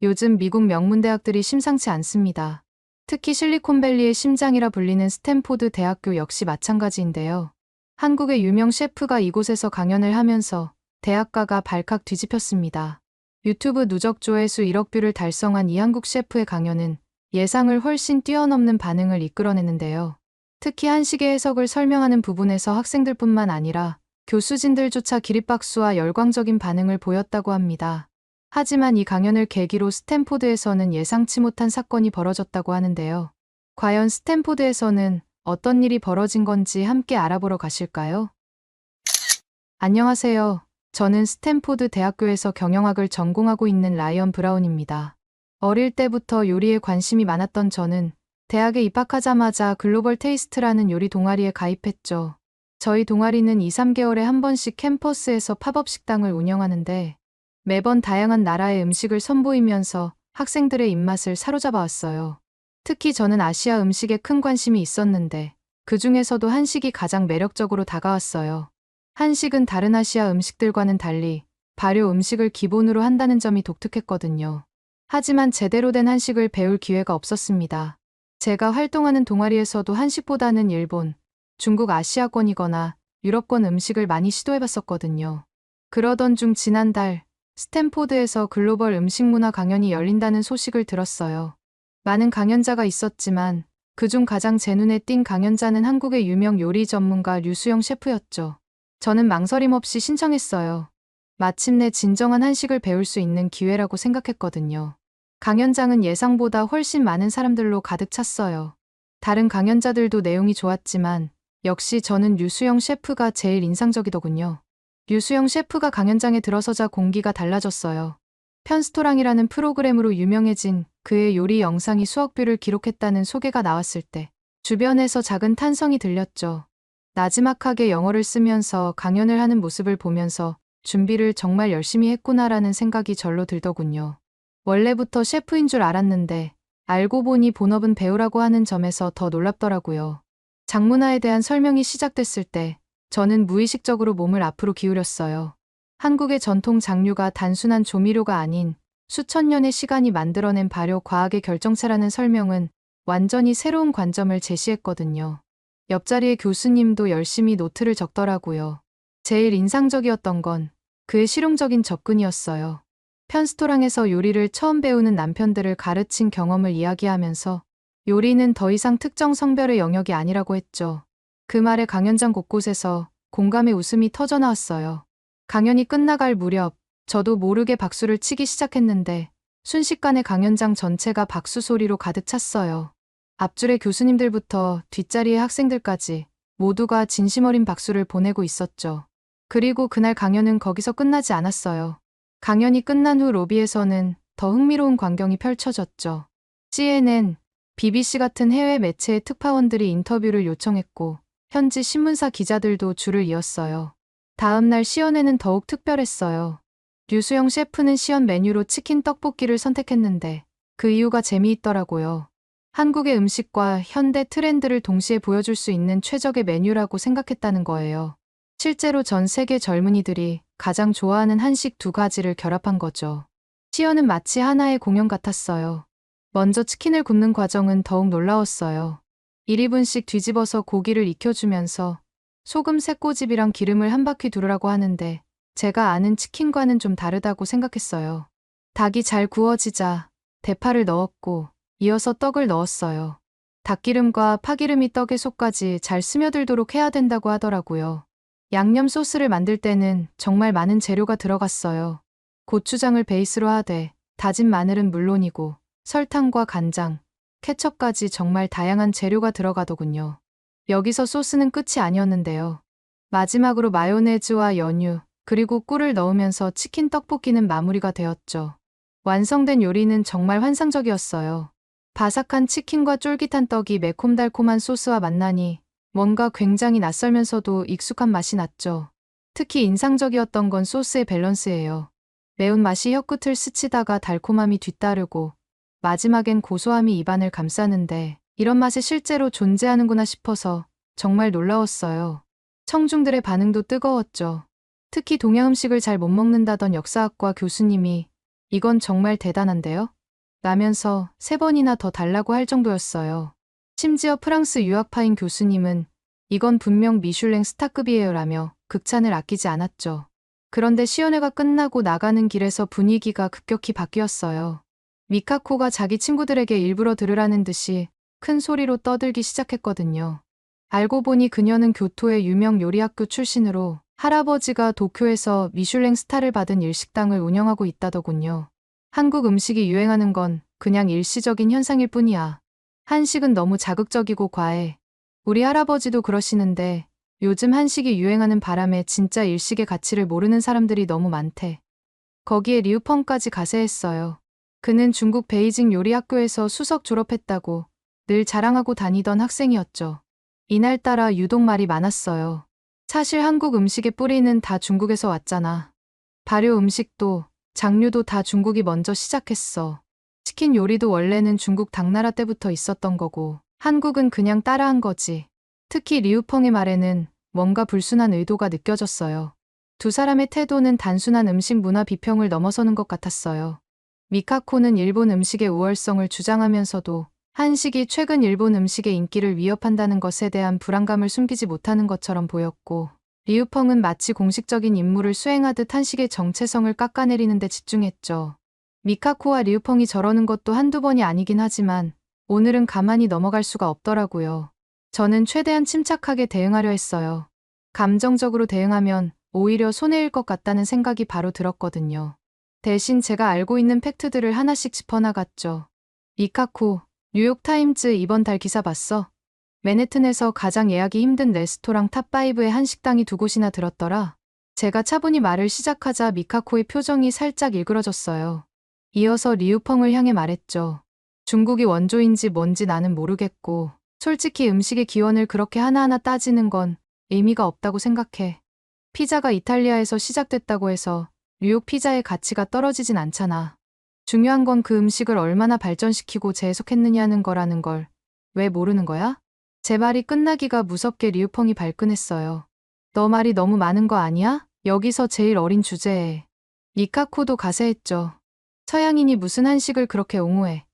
요즘 미국 명문대학들이 심상치 않습니다. 특히 실리콘밸리의 심장이라 불리는 스탠포드 대학교 역시 마찬가지인데요. 한국의 유명 셰프가 이곳에서 강연을 하면서 대학가가 발칵 뒤집혔습니다. 유튜브 누적 조회수 1억 뷰를 달성한 이 한국 셰프의 강연은 예상을 훨씬 뛰어넘는 반응을 이끌어내는데요. 특히 한식의 해석을 설명하는 부분에서 학생들뿐만 아니라 교수진들조차 기립박수와 열광적인 반응을 보였다고 합니다. 하지만 이 강연을 계기로 스탠포드에서는 예상치 못한 사건이 벌어졌다고 하는데요. 과연 스탠포드에서는 어떤 일이 벌어진 건지 함께 알아보러 가실까요? 안녕하세요. 저는 스탠포드 대학교에서 경영학을 전공하고 있는 라이언 브라운입니다. 어릴 때부터 요리에 관심이 많았던 저는 대학에 입학하자마자 글로벌 테이스트라는 요리 동아리에 가입했죠. 저희 동아리는 2, 3개월에 한 번씩 캠퍼스에서 팝업 식당을 운영하는데 매번 다양한 나라의 음식을 선보이면서 학생들의 입맛을 사로잡아 왔어요. 특히 저는 아시아 음식에 큰 관심이 있었는데 그 중에서도 한식이 가장 매력적으로 다가왔어요. 한식은 다른 아시아 음식들과는 달리 발효 음식을 기본으로 한다는 점이 독특했거든요. 하지만 제대로 된 한식을 배울 기회가 없었습니다. 제가 활동하는 동아리에서도 한식보다는 일본, 중국 아시아권이거나 유럽권 음식을 많이 시도해봤었거든요. 그러던 중 지난달 스탠포드에서 글로벌 음식 문화 강연이 열린다는 소식을 들었어요. 많은 강연자가 있었지만 그중 가장 제 눈에 띈 강연자는 한국의 유명 요리 전문가 류수영 셰프였죠. 저는 망설임 없이 신청했어요. 마침내 진정한 한식을 배울 수 있는 기회라고 생각했거든요. 강연장은 예상보다 훨씬 많은 사람들로 가득 찼어요. 다른 강연자들도 내용이 좋았지만 역시 저는 류수영 셰프가 제일 인상적이더군요. 류수영 셰프가 강연장에 들어서자 공기가 달라졌어요. 편스토랑이라는 프로그램으로 유명해진 그의 요리 영상이 수억 뷰를 기록했다는 소개가 나왔을 때 주변에서 작은 탄성이 들렸죠. 나지막하게 영어를 쓰면서 강연을 하는 모습을 보면서 준비를 정말 열심히 했구나라는 생각이 절로 들더군요. 원래부터 셰프인 줄 알았는데 알고 보니 본업은 배우라고 하는 점에서 더 놀랍더라고요. 장문화에 대한 설명이 시작됐을 때 저는 무의식적으로 몸을 앞으로 기울였어요. 한국의 전통 장류가 단순한 조미료가 아닌 수천 년의 시간이 만들어낸 발효 과학의 결정체라는 설명은 완전히 새로운 관점을 제시했거든요. 옆자리의 교수님도 열심히 노트를 적더라고요. 제일 인상적이었던 건 그의 실용적인 접근이었어요. 편스토랑에서 요리를 처음 배우는 남편들을 가르친 경험을 이야기하면서 요리는 더 이상 특정 성별의 영역이 아니라고 했죠. 그 말에 강연장 곳곳에서 공감의 웃음이 터져나왔어요. 강연이 끝나갈 무렵 저도 모르게 박수를 치기 시작했는데 순식간에 강연장 전체가 박수 소리로 가득 찼어요. 앞줄의 교수님들부터 뒷자리의 학생들까지 모두가 진심 어린 박수를 보내고 있었죠. 그리고 그날 강연은 거기서 끝나지 않았어요. 강연이 끝난 후 로비에서는 더 흥미로운 광경이 펼쳐졌죠. CNN, BBC 같은 해외 매체의 특파원들이 인터뷰를 요청했고 현지 신문사 기자들도 줄을 이었어요. 다음 날 시연회는 더욱 특별했어요. 류수영 셰프는 시연 메뉴로 치킨 떡볶이를 선택했는데 그 이유가 재미있더라고요. 한국의 음식과 현대 트렌드를 동시에 보여줄 수 있는 최적의 메뉴라고 생각했다는 거예요. 실제로 전 세계 젊은이들이 가장 좋아하는 한식 두 가지를 결합한 거죠. 시연은 마치 하나의 공연 같았어요. 먼저 치킨을 굽는 과정은 더욱 놀라웠어요. 1인분씩 뒤집어서 고기를 익혀주면서 소금 새꼬집이랑 기름을 한 바퀴 두르라고 하는데 제가 아는 치킨과는 좀 다르다고 생각했어요. 닭이 잘 구워지자 대파를 넣었고 이어서 떡을 넣었어요. 닭기름과 파기름이 떡의 속까지 잘 스며들도록 해야 된다고 하더라고요. 양념 소스를 만들 때는 정말 많은 재료가 들어갔어요. 고추장을 베이스로 하되 다진 마늘은 물론이고 설탕과 간장, 케첩까지 정말 다양한 재료가 들어가더군요. 여기서 소스는 끝이 아니었는데요. 마지막으로 마요네즈와 연유, 그리고 꿀을 넣으면서 치킨 떡볶이는 마무리가 되었죠. 완성된 요리는 정말 환상적이었어요. 바삭한 치킨과 쫄깃한 떡이 매콤달콤한 소스와 만나니 뭔가 굉장히 낯설면서도 익숙한 맛이 났죠. 특히 인상적이었던 건 소스의 밸런스예요. 매운맛이 혀끝을 스치다가 달콤함이 뒤따르고 마지막엔 고소함이 입안을 감싸는데 이런 맛이 실제로 존재하는구나 싶어서 정말 놀라웠어요. 청중들의 반응도 뜨거웠죠. 특히 동양 음식을 잘 못 먹는다던 역사학과 교수님이 이건 정말 대단한데요? 라면서 3번이나 더 달라고 할 정도였어요. 심지어 프랑스 유학파인 교수님은 이건 분명 미슐랭 스타급이에요 라며 극찬을 아끼지 않았죠. 그런데 시연회가 끝나고 나가는 길에서 분위기가 급격히 바뀌었어요. 미카코가 자기 친구들에게 일부러 들으라는 듯이 큰 소리로 떠들기 시작했거든요. 알고 보니 그녀는 교토의 유명 요리학교 출신으로 할아버지가 도쿄에서 미슐랭 스타를 받은 일식당을 운영하고 있다더군요. 한국 음식이 유행하는 건 그냥 일시적인 현상일 뿐이야. 한식은 너무 자극적이고 과해. 우리 할아버지도 그러시는데 요즘 한식이 유행하는 바람에 진짜 일식의 가치를 모르는 사람들이 너무 많대. 거기에 리우펑까지 가세했어요. 그는 중국 베이징 요리학교에서 수석 졸업했다고 늘 자랑하고 다니던 학생이었죠. 이날따라 유독 말이 많았어요. 사실 한국 음식의 뿌리는 다 중국에서 왔잖아. 발효 음식도 장류도 다 중국이 먼저 시작했어. 치킨 요리도 원래는 중국 당나라 때부터 있었던 거고 한국은 그냥 따라한 거지. 특히 리우펑의 말에는 뭔가 불순한 의도가 느껴졌어요. 두 사람의 태도는 단순한 음식 문화 비평을 넘어서는 것 같았어요. 미카코는 일본 음식의 우월성을 주장하면서도 한식이 최근 일본 음식의 인기를 위협한다는 것에 대한 불안감을 숨기지 못하는 것처럼 보였고, 리우펑은 마치 공식적인 임무를 수행하듯 한식의 정체성을 깎아내리는 데 집중했죠. 미카코와 리우펑이 저러는 것도 한두 번이 아니긴 하지만 오늘은 가만히 넘어갈 수가 없더라고요. 저는 최대한 침착하게 대응하려 했어요. 감정적으로 대응하면 오히려 손해일 것 같다는 생각이 바로 들었거든요. 대신 제가 알고 있는 팩트들을 하나씩 짚어나갔죠. 미카코, 뉴욕타임즈 이번 달 기사 봤어? 맨해튼에서 가장 예약이 힘든 레스토랑 탑5에 한식당이 2곳이나 들었더라. 제가 차분히 말을 시작하자 미카코의 표정이 살짝 일그러졌어요. 이어서 리우펑을 향해 말했죠. 중국이 원조인지 뭔지 나는 모르겠고, 솔직히 음식의 기원을 그렇게 하나하나 따지는 건 의미가 없다고 생각해. 피자가 이탈리아에서 시작됐다고 해서 뉴욕 피자의 가치가 떨어지진 않잖아. 중요한 건 그 음식을 얼마나 발전시키고 재해석했느냐는 거라는 걸 왜 모르는 거야? 제 말이 끝나기가 무섭게 리우펑이 발끈했어요. 너 말이 너무 많은 거 아니야? 여기서 제일 어린 주제에. 미카코도 가세했죠. 서양인이 무슨 한식을 그렇게 옹호해.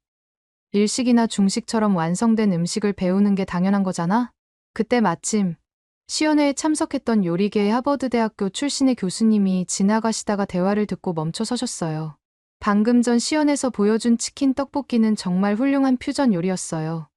일식이나 중식처럼 완성된 음식을 배우는 게 당연한 거잖아? 그때 마침 시연회에 참석했던 요리계의 하버드대학교 출신의 교수님이 지나가시다가 대화를 듣고 멈춰 서셨어요. 방금 전 시연에서 보여준 치킨 떡볶이는 정말 훌륭한 퓨전 요리였어요.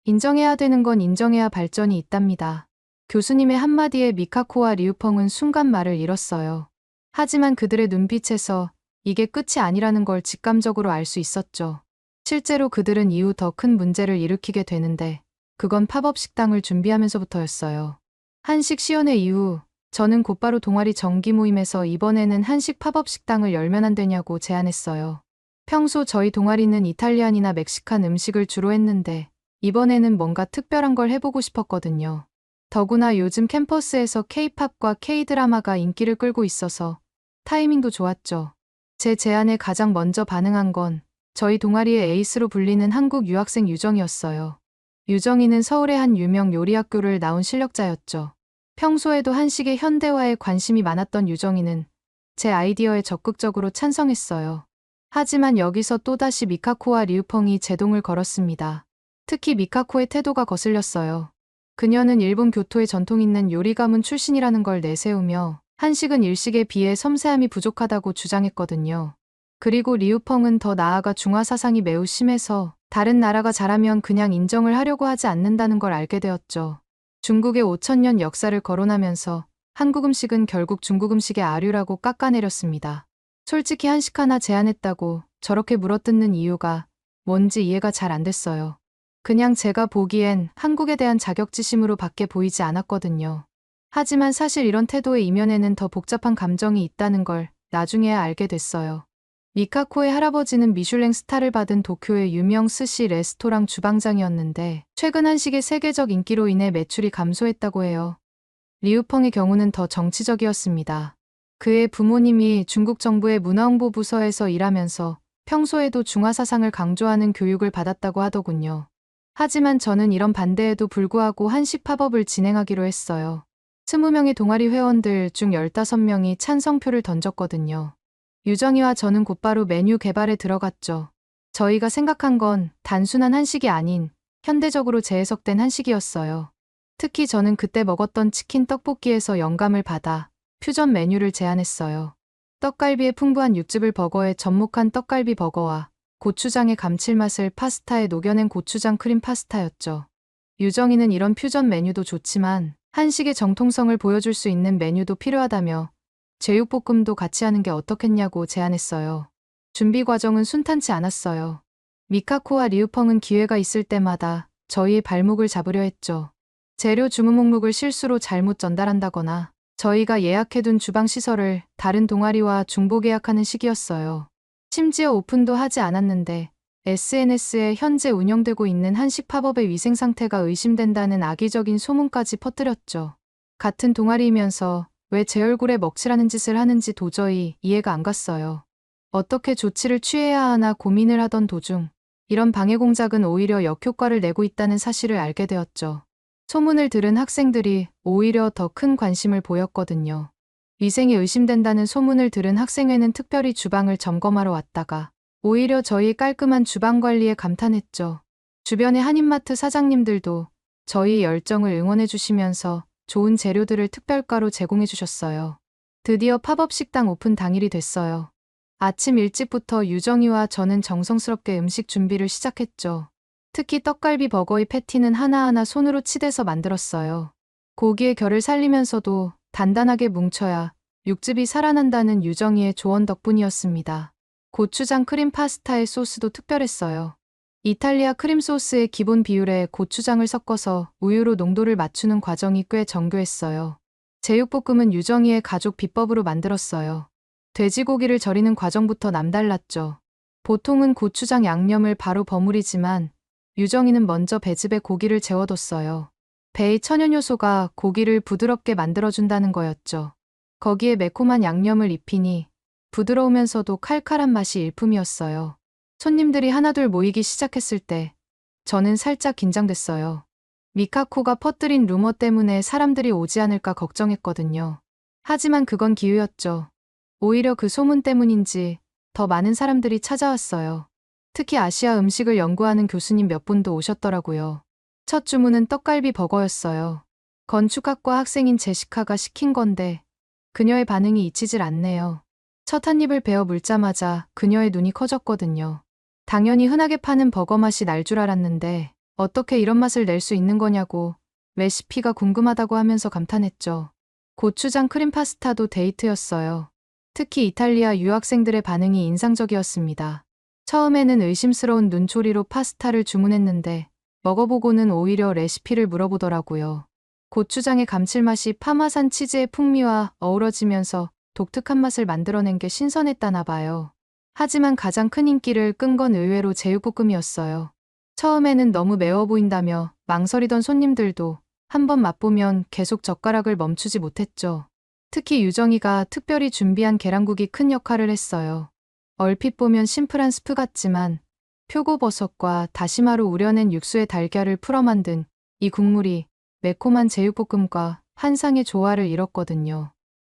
인정해야 되는 건 인정해야 발전이 있답니다. 교수님의 한마디에 미카코와 리우펑은 순간 말을 잃었어요. 하지만 그들의 눈빛에서 이게 끝이 아니라는 걸 직감적으로 알 수 있었죠. 실제로 그들은 이후 더 큰 문제를 일으키게 되는데 그건 팝업 식당을 준비하면서부터였어요. 한식 시연회 이후 저는 곧바로 동아리 정기 모임에서 이번에는 한식 팝업 식당을 열면 안 되냐고 제안했어요. 평소 저희 동아리는 이탈리안이나 멕시칸 음식을 주로 했는데 이번에는 뭔가 특별한 걸 해보고 싶었거든요. 더구나 요즘 캠퍼스에서 K-팝과 K-드라마가 인기를 끌고 있어서 타이밍도 좋았죠. 제 제안에 가장 먼저 반응한 건 저희 동아리의 에이스로 불리는 한국 유학생 유정이었어요. 유정이는 서울의 한 유명 요리학교를 나온 실력자였죠. 평소에도 한식의 현대화에 관심이 많았던 유정이는 제 아이디어에 적극적으로 찬성했어요. 하지만 여기서 또다시 미카코와 리우펑이 제동을 걸었습니다. 특히 미카코의 태도가 거슬렸어요. 그녀는 일본 교토의 전통 있는 요리 가문 출신이라는 걸 내세우며 한식은 일식에 비해 섬세함이 부족하다고 주장했거든요. 그리고 리우펑은 더 나아가 중화 사상이 매우 심해서 다른 나라가 잘하면 그냥 인정을 하려고 하지 않는다는 걸 알게 되었죠. 중국의 5,000년 역사를 거론하면서 한국 음식은 결국 중국 음식의 아류라고 깎아내렸습니다. 솔직히 한식 하나 제안했다고 저렇게 물어뜯는 이유가 뭔지 이해가 잘 안 됐어요. 그냥 제가 보기엔 한국에 대한 자격지심으로 밖에 보이지 않았거든요. 하지만 사실 이런 태도의 이면에는 더 복잡한 감정이 있다는 걸 나중에야 알게 됐어요. 미카코의 할아버지는 미슐랭 스타를 받은 도쿄의 유명 스시 레스토랑 주방장이었는데 최근 한식의 세계적 인기로 인해 매출이 감소했다고 해요. 리우펑의 경우는 더 정치적이었습니다. 그의 부모님이 중국 정부의 문화홍보 부서에서 일하면서 평소에도 중화 사상을 강조하는 교육을 받았다고 하더군요. 하지만 저는 이런 반대에도 불구하고 한식 팝업을 진행하기로 했어요. 20명의 동아리 회원들 중 15명이 찬성표를 던졌거든요. 유정이와 저는 곧바로 메뉴 개발에 들어갔죠. 저희가 생각한 건 단순한 한식이 아닌 현대적으로 재해석된 한식이었어요. 특히 저는 그때 먹었던 치킨 떡볶이에서 영감을 받아 퓨전 메뉴를 제안했어요. 떡갈비의 풍부한 육즙을 버거에 접목한 떡갈비 버거와 고추장의 감칠맛을 파스타에 녹여낸 고추장 크림 파스타였죠. 유정이는 이런 퓨전 메뉴도 좋지만 한식의 정통성을 보여줄 수 있는 메뉴도 필요하다며 제육볶음도 같이 하는 게 어떻겠냐고 제안했어요. 준비 과정은 순탄치 않았어요. 미카코와 리우펑은 기회가 있을 때마다 저희의 발목을 잡으려 했죠. 재료 주문 목록을 실수로 잘못 전달한다거나 저희가 예약해둔 주방 시설을 다른 동아리와 중복 예약하는 시기였어요. 심지어 오픈도 하지 않았는데 SNS에 현재 운영되고 있는 한식 팝업의 위생 상태가 의심된다는 악의적인 소문까지 퍼뜨렸죠. 같은 동아리이면서 왜 제 얼굴에 먹칠하는 짓을 하는지 도저히 이해가 안 갔어요. 어떻게 조치를 취해야 하나 고민을 하던 도중 이런 방해 공작은 오히려 역효과를 내고 있다는 사실을 알게 되었죠. 소문을 들은 학생들이 오히려 더 큰 관심을 보였거든요. 위생이 의심된다는 소문을 들은 학생회는 특별히 주방을 점검하러 왔다가 오히려 저희 깔끔한 주방 관리에 감탄했죠. 주변의 한인마트 사장님들도 저희 열정을 응원해 주시면서 좋은 재료들을 특별가로 제공해 주셨어요. 드디어 팝업 식당 오픈 당일이 됐어요. 아침 일찍부터 유정이와 저는 정성스럽게 음식 준비를 시작했죠. 특히 떡갈비 버거의 패티는 하나하나 손으로 치대서 만들었어요. 고기의 결을 살리면서도 단단하게 뭉쳐야 육즙이 살아난다는 유정이의 조언 덕분이었습니다. 고추장 크림 파스타의 소스도 특별했어요. 이탈리아 크림 소스의 기본 비율에 고추장을 섞어서 우유로 농도를 맞추는 과정이 꽤 정교했어요. 제육볶음은 유정이의 가족 비법으로 만들었어요. 돼지고기를 절이는 과정부터 남달랐죠. 보통은 고추장 양념을 바로 버무리지만 유정이는 먼저 배즙에 고기를 재워뒀어요. 배의 천연 요소가 고기를 부드럽게 만들어준다는 거였죠. 거기에 매콤한 양념을 입히니 부드러우면서도 칼칼한 맛이 일품이었어요. 손님들이 하나둘 모이기 시작했을 때 저는 살짝 긴장됐어요. 미카코가 퍼뜨린 루머 때문에 사람들이 오지 않을까 걱정했거든요. 하지만 그건 기우였죠. 오히려 그 소문 때문인지 더 많은 사람들이 찾아왔어요. 특히 아시아 음식을 연구하는 교수님 몇 분도 오셨더라고요. 첫 주문은 떡갈비 버거였어요. 건축학과 학생인 제시카가 시킨 건데 그녀의 반응이 잊히질 않네요. 첫 한 입을 베어 물자마자 그녀의 눈이 커졌거든요. 당연히 흔하게 파는 버거 맛이 날 줄 알았는데 어떻게 이런 맛을 낼 수 있는 거냐고 레시피가 궁금하다고 하면서 감탄했죠. 고추장 크림 파스타도 데이트였어요. 특히 이탈리아 유학생들의 반응이 인상적이었습니다. 처음에는 의심스러운 눈초리로 파스타를 주문했는데 먹어보고는 오히려 레시피를 물어보더라고요. 고추장의 감칠맛이 파마산 치즈의 풍미와 어우러지면서 독특한 맛을 만들어낸 게 신선했다나 봐요. 하지만 가장 큰 인기를 끈 건 의외로 제육볶음이었어요. 처음에는 너무 매워 보인다며 망설이던 손님들도 한번 맛보면 계속 젓가락을 멈추지 못했죠. 특히 유정이가 특별히 준비한 계란국이 큰 역할을 했어요. 얼핏 보면 심플한 스프 같지만 표고버섯과 다시마로 우려낸 육수에 달걀을 풀어 만든 이 국물이 매콤한 제육볶음과 환상의 조화를 이뤘거든요.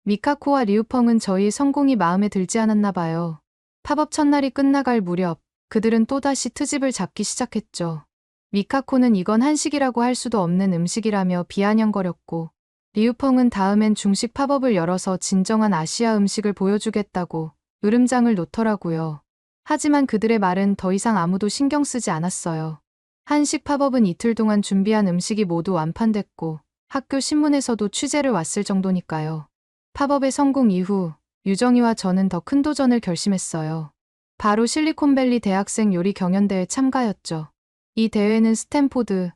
미카코와 리우펑은 저희 성공이 마음에 들지 않았나 봐요. 팝업 첫날이 끝나갈 무렵 그들은 또다시 트집을 잡기 시작했죠. 미카코는 이건 한식이라고 할 수도 없는 음식이라며 비아냥거렸고 리우펑은 다음엔 중식 팝업을 열어서 진정한 아시아 음식을 보여주겠다고 으름장을 놓더라고요. 하지만 그들의 말은 더 이상 아무도 신경 쓰지 않았어요. 한식 팝업은 이틀 동안 준비한 음식이 모두 완판됐고 학교 신문에서도 취재를 왔을 정도니까요. 팝업의 성공 이후 유정이와 저는 더 큰 도전을 결심했어요. 바로 실리콘밸리 대학생 요리 경연대회 참가였죠. 이 대회는 스탠포드,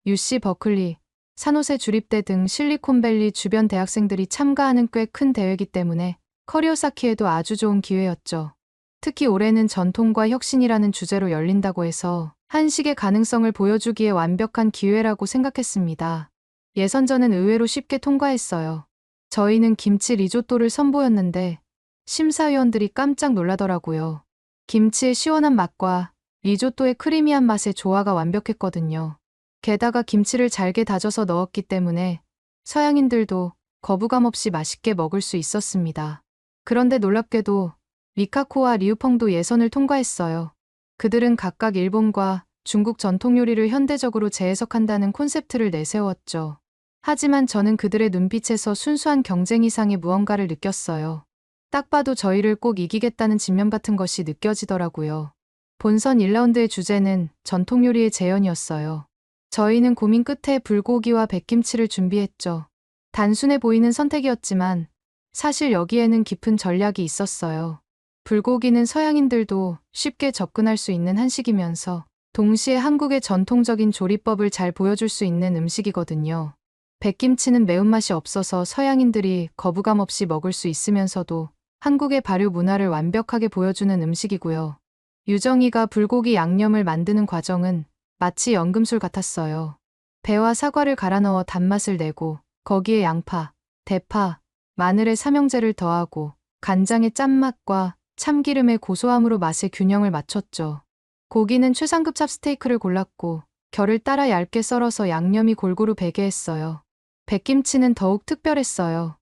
UC 버클리, 산호세 주립대 등 실리콘밸리 주변 대학생들이 참가하는 꽤 큰 대회이기 때문에 커리어 쌓기에도 아주 좋은 기회였죠. 특히 올해는 전통과 혁신이라는 주제로 열린다고 해서 한식의 가능성을 보여주기에 완벽한 기회라고 생각했습니다. 예선전은 의외로 쉽게 통과했어요. 저희는 김치 리조또를 선보였는데 심사위원들이 깜짝 놀라더라고요. 김치의 시원한 맛과 리조또의 크리미한 맛의 조화가 완벽했거든요. 게다가 김치를 잘게 다져서 넣었기 때문에 서양인들도 거부감 없이 맛있게 먹을 수 있었습니다. 그런데 놀랍게도 미카코와 리우펑도 예선을 통과했어요. 그들은 각각 일본과 중국 전통 요리를 현대적으로 재해석한다는 콘셉트를 내세웠죠. 하지만 저는 그들의 눈빛에서 순수한 경쟁 이상의 무언가를 느꼈어요. 딱 봐도 저희를 꼭 이기겠다는 집념 같은 것이 느껴지더라고요. 본선 1라운드의 주제는 전통 요리의 재현이었어요. 저희는 고민 끝에 불고기와 백김치를 준비했죠. 단순해 보이는 선택이었지만 사실 여기에는 깊은 전략이 있었어요. 불고기는 서양인들도 쉽게 접근할 수 있는 한식이면서 동시에 한국의 전통적인 조리법을 잘 보여줄 수 있는 음식이거든요. 백김치는 매운맛이 없어서 서양인들이 거부감 없이 먹을 수 있으면서도 한국의 발효 문화를 완벽하게 보여주는 음식이고요. 유정이가 불고기 양념을 만드는 과정은 마치 연금술 같았어요. 배와 사과를 갈아 넣어 단맛을 내고 거기에 양파, 대파, 마늘의 삼형제를 더하고 간장의 짠맛과 참기름의 고소함으로 맛의 균형을 맞췄죠. 고기는 최상급 찹스테이크를 골랐고 결을 따라 얇게 썰어서 양념이 골고루 배게 했어요. 백김치는 더욱 특별했어요.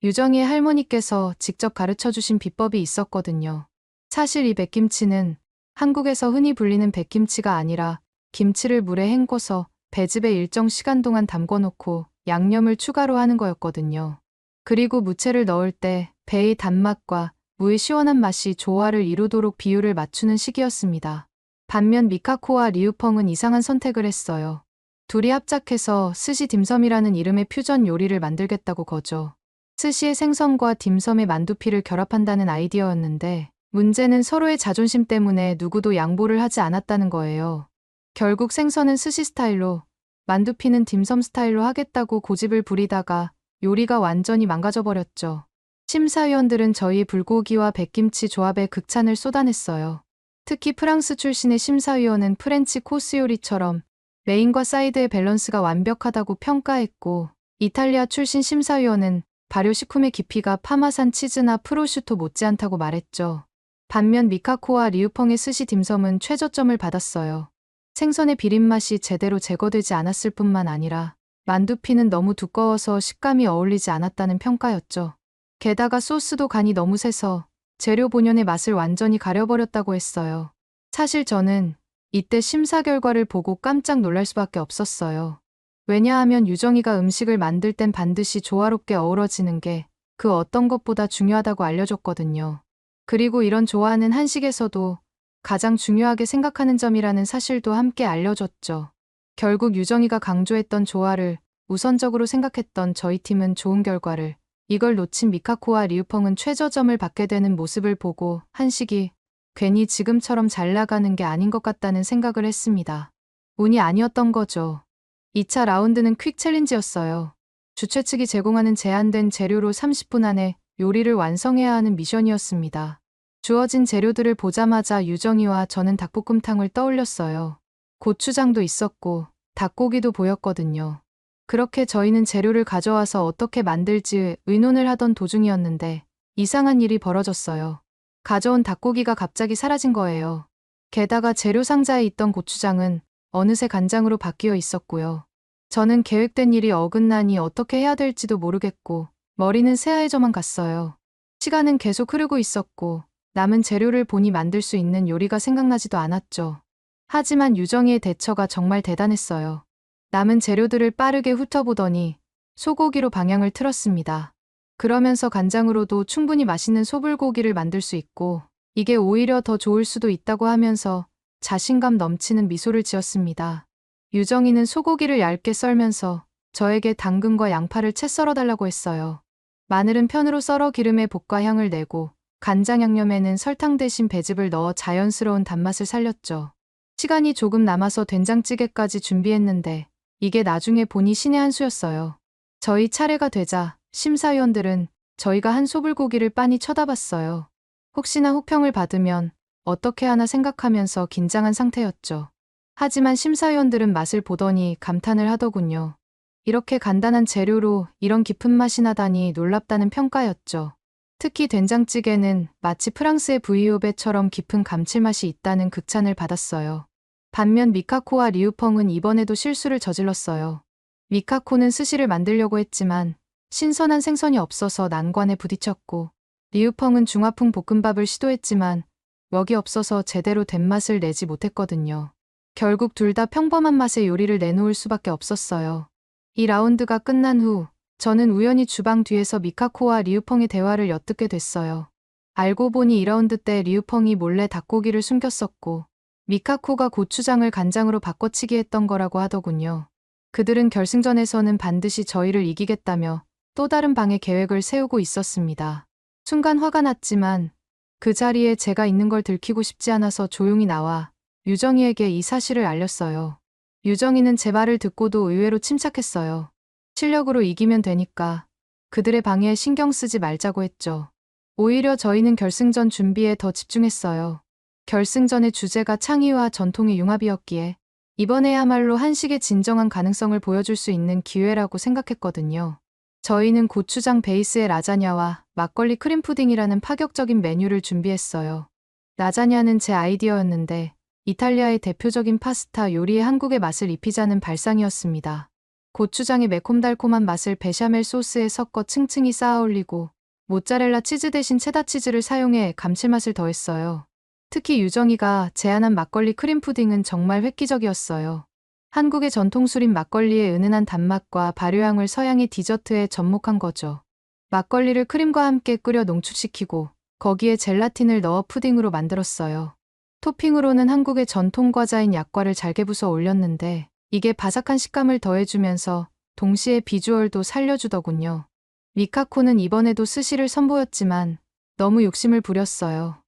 유정이의 할머니께서 직접 가르쳐 주신 비법이 있었거든요. 사실 이 백김치는 한국에서 흔히 불리는 백김치가 아니라 김치를 물에 헹궈서 배즙에 일정 시간 동안 담궈놓고 양념을 추가로 하는 거였거든요. 그리고 무채를 넣을 때 배의 단맛과 무의 시원한 맛이 조화를 이루도록 비율을 맞추는 시기였습니다. 반면 미카코와 리우펑은 이상한 선택을 했어요. 둘이 합작해서 스시 딤섬이라는 이름의 퓨전 요리를 만들겠다고 거죠. 스시의 생선과 딤섬의 만두피를 결합한다는 아이디어였는데 문제는 서로의 자존심 때문에 누구도 양보를 하지 않았다는 거예요. 결국 생선은 스시 스타일로, 만두피는 딤섬 스타일로 하겠다고 고집을 부리다가 요리가 완전히 망가져버렸죠. 심사위원들은 저희 불고기와 백김치 조합에 극찬을 쏟아냈어요. 특히 프랑스 출신의 심사위원은 프렌치 코스 요리처럼 메인과 사이드의 밸런스가 완벽하다고 평가했고, 이탈리아 출신 심사위원은 발효식품의 깊이가 파마산 치즈나 프로슈토 못지않다고 말했죠. 반면 미카코와 리우펑의 스시 딤섬은 최저점을 받았어요. 생선의 비린맛이 제대로 제거되지 않았을 뿐만 아니라 만두피는 너무 두꺼워서 식감이 어울리지 않았다는 평가였죠. 게다가 소스도 간이 너무 세서 재료 본연의 맛을 완전히 가려버렸다고 했어요. 사실 저는 이때 심사 결과를 보고 깜짝 놀랄 수밖에 없었어요. 왜냐하면 유정이가 음식을 만들 땐 반드시 조화롭게 어우러지는 게 그 어떤 것보다 중요하다고 알려줬거든요. 그리고 이런 조화는 한식에서도 가장 중요하게 생각하는 점이라는 사실도 함께 알려줬죠. 결국 유정이가 강조했던 조화를 우선적으로 생각했던 저희 팀은 좋은 결과를, 이걸 놓친 미카코와 리우펑은 최저점을 받게 되는 모습을 보고 한식이 괜히 지금처럼 잘 나가는 게 아닌 것 같다는 생각을 했습니다. 운이 아니었던 거죠. 2차 라운드는 퀵 챌린지였어요. 주최 측이 제공하는 제한된 재료로 30분 안에 요리를 완성해야 하는 미션이었습니다. 주어진 재료들을 보자마자 유정이와 저는 닭볶음탕을 떠올렸어요. 고추장도 있었고 닭고기도 보였거든요. 그렇게 저희는 재료를 가져와서 어떻게 만들지 의논을 하던 도중이었는데 이상한 일이 벌어졌어요. 가져온 닭고기가 갑자기 사라진 거예요. 게다가 재료 상자에 있던 고추장은 어느새 간장으로 바뀌어 있었고요. 저는 계획된 일이 어긋나니 어떻게 해야 될지도 모르겠고 머리는 새하얘져만 갔어요. 시간은 계속 흐르고 있었고 남은 재료를 보니 만들 수 있는 요리가 생각나지도 않았죠. 하지만 유정이의 대처가 정말 대단했어요. 남은 재료들을 빠르게 훑어보더니 소고기로 방향을 틀었습니다. 그러면서 간장으로도 충분히 맛있는 소불고기를 만들 수 있고 이게 오히려 더 좋을 수도 있다고 하면서 자신감 넘치는 미소를 지었습니다. 유정이는 소고기를 얇게 썰면서 저에게 당근과 양파를 채 썰어달라고 했어요. 마늘은 편으로 썰어 기름에 볶아 향을 내고 간장 양념에는 설탕 대신 배즙을 넣어 자연스러운 단맛을 살렸죠. 시간이 조금 남아서 된장찌개까지 준비했는데 이게 나중에 보니 신의 한 수였어요. 저희 차례가 되자 심사위원들은 저희가 한 소불고기를 빤히 쳐다봤어요. 혹시나 혹평을 받으면 어떻게 하나 생각하면서 긴장한 상태였죠. 하지만 심사위원들은 맛을 보더니 감탄을 하더군요. 이렇게 간단한 재료로 이런 깊은 맛이 나다니 놀랍다는 평가였죠. 특히 된장찌개는 마치 프랑스의 부이오베처럼 깊은 감칠맛이 있다는 극찬을 받았어요. 반면 미카코와 리우펑은 이번에도 실수를 저질렀어요. 미카코는 스시를 만들려고 했지만 신선한 생선이 없어서 난관에 부딪혔고 리우펑은 중화풍 볶음밥을 시도했지만 웍이 없어서 제대로 된 맛을 내지 못했거든요. 결국 둘 다 평범한 맛의 요리를 내놓을 수밖에 없었어요. 이 라운드가 끝난 후 저는 우연히 주방 뒤에서 미카코와 리우펑의 대화를 엿듣게 됐어요. 알고 보니 2라운드 때 리우펑이 몰래 닭고기를 숨겼었고 미카코가 고추장을 간장으로 바꿔치기 했던 거라고 하더군요. 그들은 결승전에서는 반드시 저희를 이기겠다며 또 다른 방해 계획을 세우고 있었습니다. 순간 화가 났지만 그 자리에 제가 있는 걸 들키고 싶지 않아서 조용히 나와 유정이에게 이 사실을 알렸어요. 유정이는 제 말을 듣고도 의외로 침착했어요. 실력으로 이기면 되니까 그들의 방해에 신경 쓰지 말자고 했죠. 오히려 저희는 결승전 준비에 더 집중했어요. 결승전의 주제가 창의와 전통의 융합이었기에 이번에야말로 한식의 진정한 가능성을 보여줄 수 있는 기회라고 생각했거든요. 저희는 고추장 베이스의 라자냐와 막걸리 크림푸딩이라는 파격적인 메뉴를 준비했어요. 라자냐는 제 아이디어였는데 이탈리아의 대표적인 파스타 요리에 한국의 맛을 입히자는 발상이었습니다. 고추장의 매콤달콤한 맛을 베샤멜 소스에 섞어 층층이 쌓아 올리고 모짜렐라 치즈 대신 체다 치즈를 사용해 감칠맛을 더했어요. 특히 유정이가 제안한 막걸리 크림푸딩은 정말 획기적이었어요. 한국의 전통술인 막걸리의 은은한 단맛과 발효향을 서양의 디저트에 접목한 거죠. 막걸리를 크림과 함께 끓여 농축시키고 거기에 젤라틴을 넣어 푸딩으로 만들었어요. 토핑으로는 한국의 전통 과자인 약과를 잘게 부숴 올렸는데 이게 바삭한 식감을 더해주면서 동시에 비주얼도 살려주더군요. 미카코는 이번에도 스시를 선보였지만 너무 욕심을 부렸어요.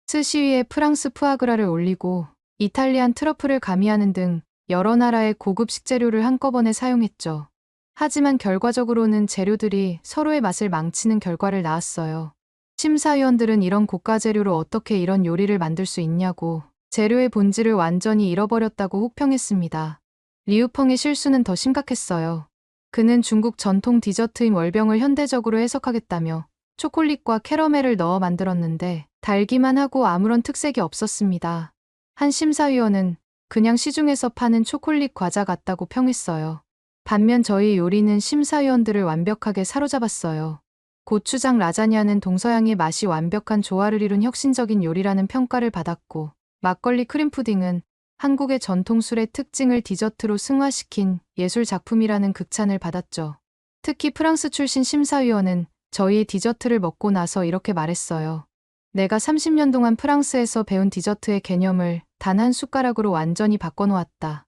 스시 위에 프랑스 푸아그라를 올리고 이탈리안 트러플을 가미하는 등 여러 나라의 고급 식재료를 한꺼번에 사용했죠. 하지만 결과적으로는 재료들이 서로의 맛을 망치는 결과를 낳았어요. 심사위원들은 이런 고가 재료로 어떻게 이런 요리를 만들 수 있냐고 재료의 본질을 완전히 잃어버렸다고 혹평했습니다. 리우펑의 실수는 더 심각했어요. 그는 중국 전통 디저트인 월병을 현대적으로 해석하겠다며 초콜릿과 캐러멜을 넣어 만들었는데 달기만 하고 아무런 특색이 없었습니다. 한 심사위원은 그냥 시중에서 파는 초콜릿 과자 같다고 평했어요. 반면 저희 요리는 심사위원들을 완벽하게 사로잡았어요. 고추장 라자냐는 동서양의 맛이 완벽한 조화를 이룬 혁신적인 요리라는 평가를 받았고 막걸리 크림푸딩은 한국의 전통술의 특징을 디저트로 승화시킨 예술 작품이라는 극찬을 받았죠. 특히 프랑스 출신 심사위원은 저희의 디저트를 먹고 나서 이렇게 말했어요. 내가 30년 동안 프랑스에서 배운 디저트의 개념을 단 한 숟가락으로 완전히 바꿔놓았다.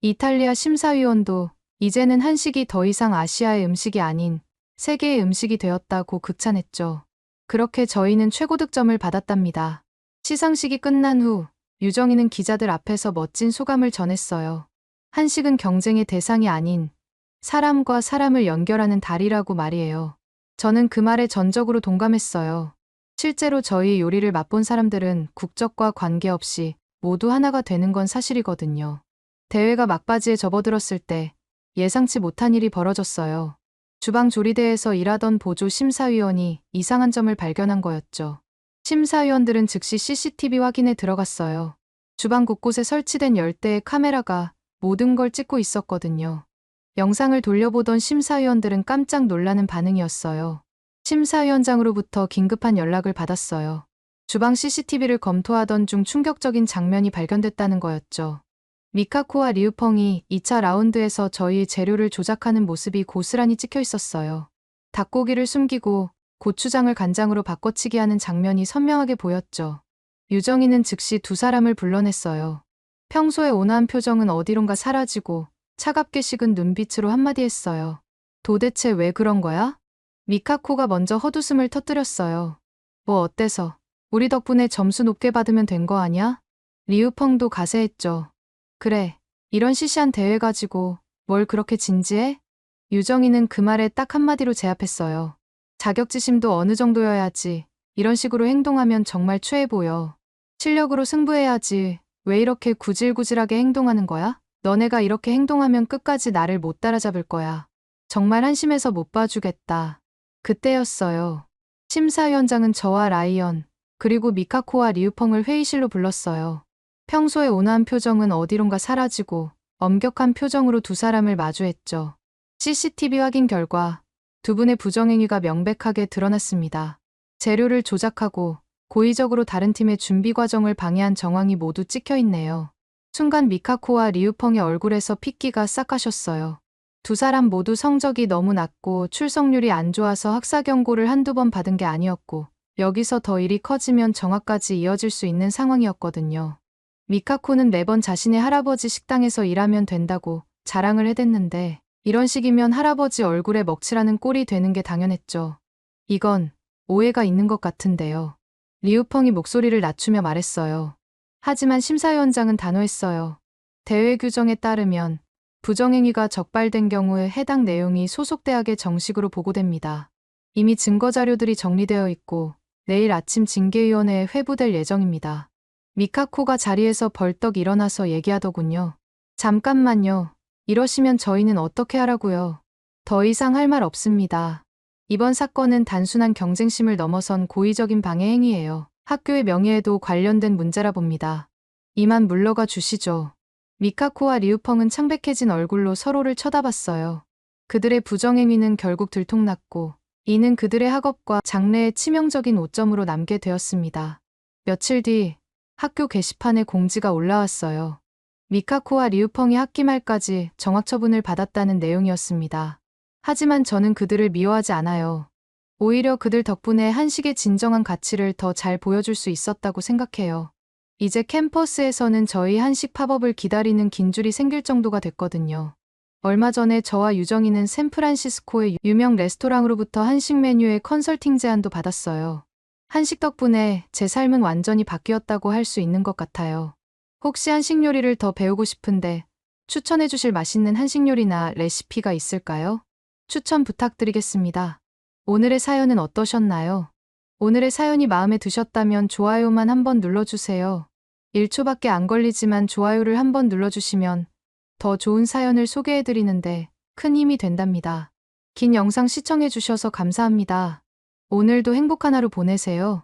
이탈리아 심사위원도 이제는 한식이 더 이상 아시아의 음식이 아닌 세계의 음식이 되었다고 극찬했죠. 그렇게 저희는 최고 득점을 받았답니다. 시상식이 끝난 후 유정이는 기자들 앞에서 멋진 소감을 전했어요. 한식은 경쟁의 대상이 아닌 사람과 사람을 연결하는 다리라고 말이에요. 저는 그 말에 전적으로 동감했어요. 실제로 저희 요리를 맛본 사람들은 국적과 관계없이 모두 하나가 되는 건 사실이거든요. 대회가 막바지에 접어들었을 때 예상치 못한 일이 벌어졌어요. 주방 조리대에서 일하던 보조 심사위원이 이상한 점을 발견한 거였죠. 심사위원들은 즉시 CCTV 확인에 들어갔어요. 주방 곳곳에 설치된 10대의 카메라가 모든 걸 찍고 있었거든요. 영상을 돌려보던 심사위원들은 깜짝 놀라는 반응이었어요. 심사위원장으로부터 긴급한 연락을 받았어요. 주방 CCTV를 검토하던 중 충격적인 장면이 발견됐다는 거였죠. 미카코와 리우펑이 2차 라운드에서 저희의 재료를 조작하는 모습이 고스란히 찍혀 있었어요. 닭고기를 숨기고 고추장을 간장으로 바꿔치기 하는 장면이 선명하게 보였죠. 유정이는 즉시 두 사람을 불러냈어요. 평소에 온화한 표정은 어디론가 사라지고 차갑게 식은 눈빛으로 한마디 했어요. 도대체 왜 그런 거야? 미카코가 먼저 헛웃음을 터뜨렸어요. 뭐 어때서? 우리 덕분에 점수 높게 받으면 된 거 아냐? 리우펑도 가세했죠. 그래, 이런 시시한 대회 가지고 뭘 그렇게 진지해? 유정이는 그 말에 딱 한마디로 제압했어요. 자격지심도 어느 정도여야지. 이런 식으로 행동하면 정말 추해 보여. 실력으로 승부해야지. 왜 이렇게 구질구질하게 행동하는 거야? 너네가 이렇게 행동하면 끝까지 나를 못 따라잡을 거야. 정말 한심해서 못 봐주겠다. 그때였어요. 심사위원장은 저와 라이언, 그리고 미카코와 리우펑을 회의실로 불렀어요. 평소의 온화한 표정은 어디론가 사라지고 엄격한 표정으로 두 사람을 마주했죠. CCTV 확인 결과 두 분의 부정행위가 명백하게 드러났습니다. 재료를 조작하고 고의적으로 다른 팀의 준비 과정을 방해한 정황이 모두 찍혀 있네요. 순간 미카코와 리우펑의 얼굴에서 핏기가 싹 가셨어요. 두 사람 모두 성적이 너무 낮고 출석률이 안 좋아서 학사 경고를 한두 번 받은 게 아니었고, 여기서 더 일이 커지면 정화까지 이어질 수 있는 상황이었거든요. 미카코는 매번 자신의 할아버지 식당에서 일하면 된다고 자랑을 해댔는데, 이런 식이면 할아버지 얼굴에 먹칠하는 꼴이 되는 게 당연했죠. 이건 오해가 있는 것 같은데요. 리우펑이 목소리를 낮추며 말했어요. 하지만 심사위원장은 단호했어요. 대회 규정에 따르면 부정행위가 적발된 경우에 해당 내용이 소속 대학에 정식으로 보고됩니다. 이미 증거 자료들이 정리되어 있고 내일 아침 징계위원회에 회부될 예정입니다. 미카코가 자리에서 벌떡 일어나서 얘기하더군요. 잠깐만요. 이러시면 저희는 어떻게 하라고요? 더 이상 할 말 없습니다. 이번 사건은 단순한 경쟁심을 넘어선 고의적인 방해 행위예요. 학교의 명예에도 관련된 문제라 봅니다. 이만 물러가 주시죠. 미카코와 리우펑은 창백해진 얼굴로 서로를 쳐다봤어요. 그들의 부정행위는 결국 들통났고, 이는 그들의 학업과 장래에 치명적인 오점으로 남게 되었습니다. 며칠 뒤 학교 게시판에 공지가 올라왔어요. 미카코와 리우펑이 학기 말까지 정학 처분을 받았다는 내용이었습니다. 하지만 저는 그들을 미워하지 않아요. 오히려 그들 덕분에 한식의 진정한 가치를 더 잘 보여줄 수 있었다고 생각해요. 이제 캠퍼스에서는 저희 한식 팝업을 기다리는 긴 줄이 생길 정도가 됐거든요. 얼마 전에 저와 유정이는 샌프란시스코의 유명 레스토랑으로부터 한식 메뉴의 컨설팅 제안도 받았어요. 한식 덕분에 제 삶은 완전히 바뀌었다고 할 수 있는 것 같아요. 혹시 한식 요리를 더 배우고 싶은데 추천해 주실 맛있는 한식 요리나 레시피가 있을까요? 추천 부탁드리겠습니다. 오늘의 사연은 어떠셨나요? 오늘의 사연이 마음에 드셨다면 좋아요만 한번 눌러주세요. 1초밖에 안 걸리지만 좋아요를 한번 눌러주시면 더 좋은 사연을 소개해드리는데 큰 힘이 된답니다. 긴 영상 시청해주셔서 감사합니다. 오늘도 행복한 하루 보내세요.